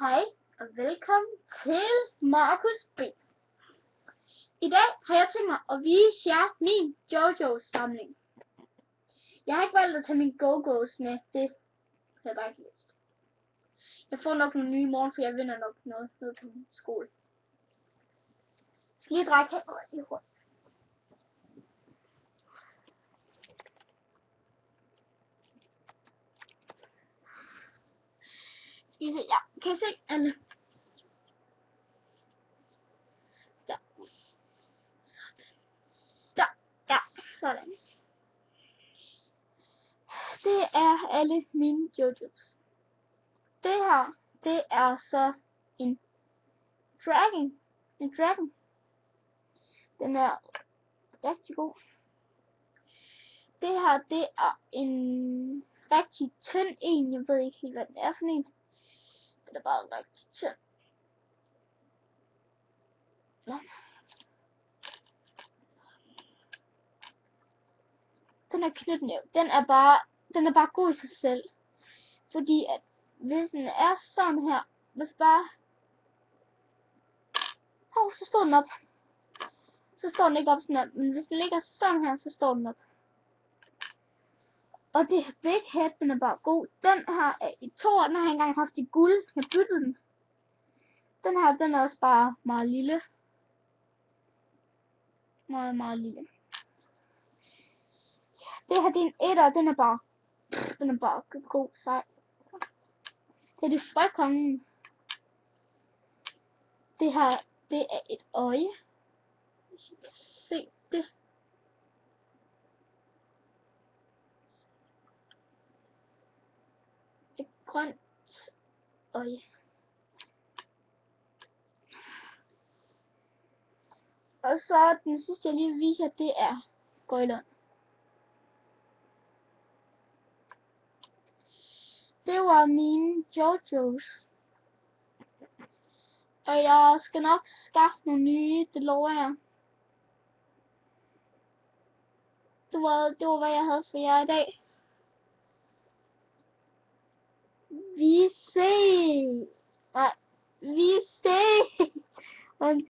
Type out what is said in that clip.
Hej og velkommen til Markus B. I dag har jeg tænkt mig at vise jer min JoJo's samling. Jeg har ikke valgt at tage min Go-Go's med, det har jeg bare ikke lyst. Jeg får nok nogle nye i morgen, for jeg vinder nok noget på min skole. Jeg skal lige dreje kameraet i rundt. Skal I se, ja, kan I se alle? Der. Der, ja, sådan. Det er alle mine JoJo's. Det her, det er så en dragon. Den er rigtig god. Det her, det er en rigtig tynd en. Jeg ved ikke helt, hvad den er for en. Den er bare rigtig tynd. Nå. Den er knytnæv. Den er bare god i sig selv. Fordi at hvis den er sådan her, hvis bare... så står den op. Så står den ikke op sådan her. Men hvis den ligger sådan her, så står den op. Og det Big Head, den er bare god. Den her er i 2 år, den har jeg engang haft i guld. Jeg byttede den. Den her, den er også bare meget lille. Meget lille. Det her, det er en etter, den er bare god sej. Det er det frøkongen. Det her, det er et øje. Hvis I kan se det. Et grønt øje. Og så den sidste, jeg lige viser, det er gøjleren. Det var mine JoJo's. Og jeg skal nok skaffe nogle nye, det lover jeg. Det var hvad jeg havde for jer i dag. Vi ses.